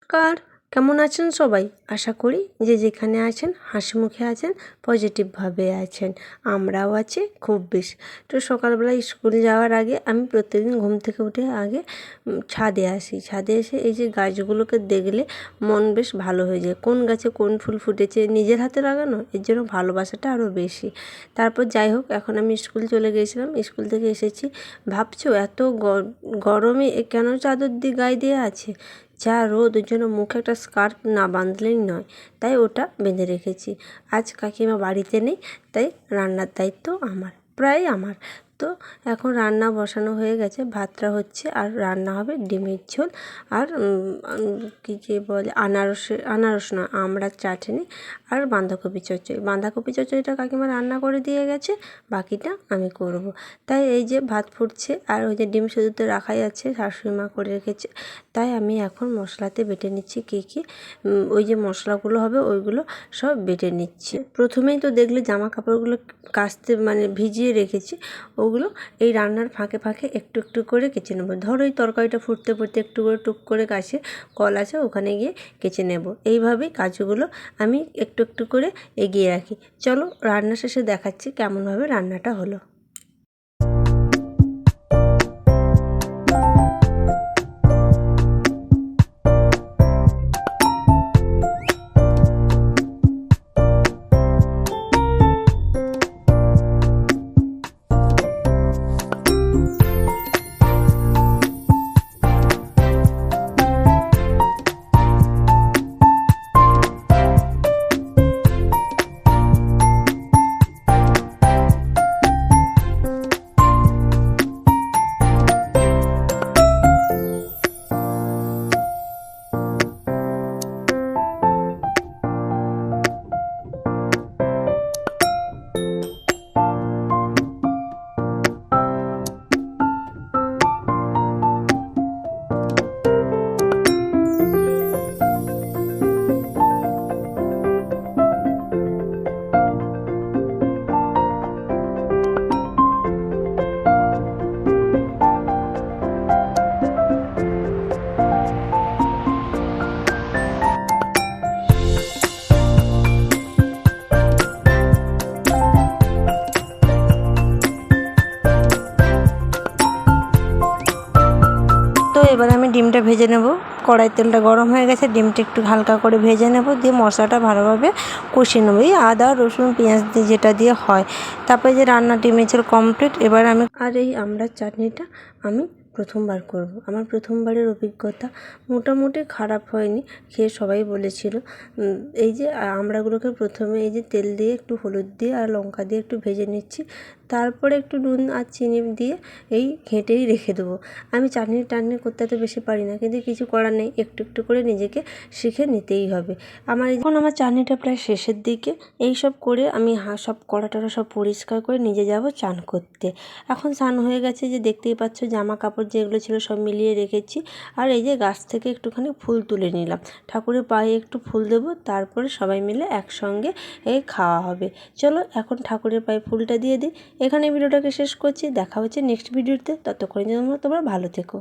নমস্কার, কেমন আছেন সবাই? আশা করি যে যেখানে আছেন হাসি মুখে আছেন, পজিটিভভাবে আছেন। আমরাও আছি খুব বেশি। তো সকালবেলা স্কুল যাওয়ার আগে আমি প্রত্যেকদিন ঘুম থেকে উঠে আগে ছাদে আসি। ছাদে এসে এই যে গাছগুলোকে দেখলে মন বেশ ভালো হয়ে যায়। কোন গাছে কোন ফুল ফুটেছে নিজের হাতে লাগানো, এর জন্য ভালোবাসাটা আরও বেশি। তারপর যাই হোক, এখন আমি স্কুল চলে গিয়েছিলাম। স্কুল থেকে এসেছি, ভাবছো এত গরমে কেন চাদর দিয়ে গায়ে দিয়ে আছে, যা রোদ, ওর জন্য মুখে একটা স্কার্ফ না বাঁধলেই নয়, তাই ওটা বেঁধে রেখেছি। আজ কাকিমা বাড়িতে নেই, তাই রান্নার দায়িত্ব আমার, প্রায় আমার। তো এখন রান্না বসানো হয়ে গেছে, ভাতটা হচ্ছে, আর রান্না হবে ডিমের ঝোল আর কী যে বলে আনারস নয়, আমড়ার চাটনি আর বাঁধাকপি চচ্চড়ি। বাঁধাকপি চচ্চড়িটা কাকিমা রান্না করে দিয়ে গেছে, বাকিটা আমি করব। তাই এই যে ভাত ফুটছে, আর ওই যে ডিম সেদ্ধ রাখাই আছে, শাশুড়ি মা করে রেখেছে। তাই আমি এখন মশলাতে বেটে নিচ্ছি কী কী ওই যে মশলাগুলো হবে ওইগুলো সব বেটে নিচ্ছি। প্রথমেই তো দেখলে জামা কাপড়গুলো কাচতে ভিজিয়ে রেখেছি, ওগুলো এই রান্নার ফাঁকে ফাঁকে একটু একটু করে কেচে নেবো। ধরো এই তরকারিটা ফুটতে ফুটতে একটু করে টুক করে কাছে কল আছে, ওখানে গিয়ে কেচে নেব। এইভাবেই কাজগুলো আমি একটু একটু করে এগিয়ে রাখি। চলো রান্না শেষে দেখাচ্ছি কেমনভাবে রান্নাটা হলো। তো এবার আমি ডিমটা ভেজে নেব। কড়াই তেলটা গরম হয়ে গেছে, ডিমটা একটু হালকা করে ভেজে নেব, দিয়ে মশলাটা ভালোভাবে কষিয়ে নেবো, এই আদা রসুন পেঁয়াজ দিয়ে যেটা দিয়ে হয়। তারপরে যে রান্না ডিমের ঝোল কমপ্লিট। এবার আমি এই আমড়ার চাটনিটা আমি প্রথমবার করব। আমার প্রথমবারের অভিজ্ঞতা মোটামুটি খারাপ হয়নি, খেয়ে সবাই বলেছিল। এই যে আমড়াগুলোকে প্রথমে এই যে তেল দিয়ে একটু হলুদ দিয়ে আর লঙ্কা দিয়ে একটু ভেজে নিচ্ছি, তারপরে একটু নুন আর চিনি দিয়ে এই ঘেঁটেই রেখে দেবো। আমি চাটনি টাটনি করতে এত বেশি পারি না, কিন্তু কিছু করার নেই, একটু একটু করে নিজেকে শিখে নিতেই হবে। এখন আমার চাটনিটা প্রায় শেষের দিকে। এই সব করে আমি সব কড়া টড়া সব পরিষ্কার করে নিজে যাব চান করতে। এখন স্নান হয়ে গেছে, যে দেখতেই পাচ্ছ জামা কাপড় যেগুলো ছিল সব মিলিয়ে রেখেছি। আর এই যে গাছ থেকে একটুখানি ফুল তুলে নিলাম, ঠাকুরের পায়ে একটু ফুল দেবো, তারপরে সবাই মিলে একসঙ্গে খাওয়া হবে। চলো এখন ঠাকুরের পায়ে ফুলটা দিয়ে দিই। এখানে ভিডিওটাকে শেষ করছি, দেখা হচ্ছে নেক্সট ভিডিওতে। ততক্ষণের জন্য তোমরা ভালো থেকো।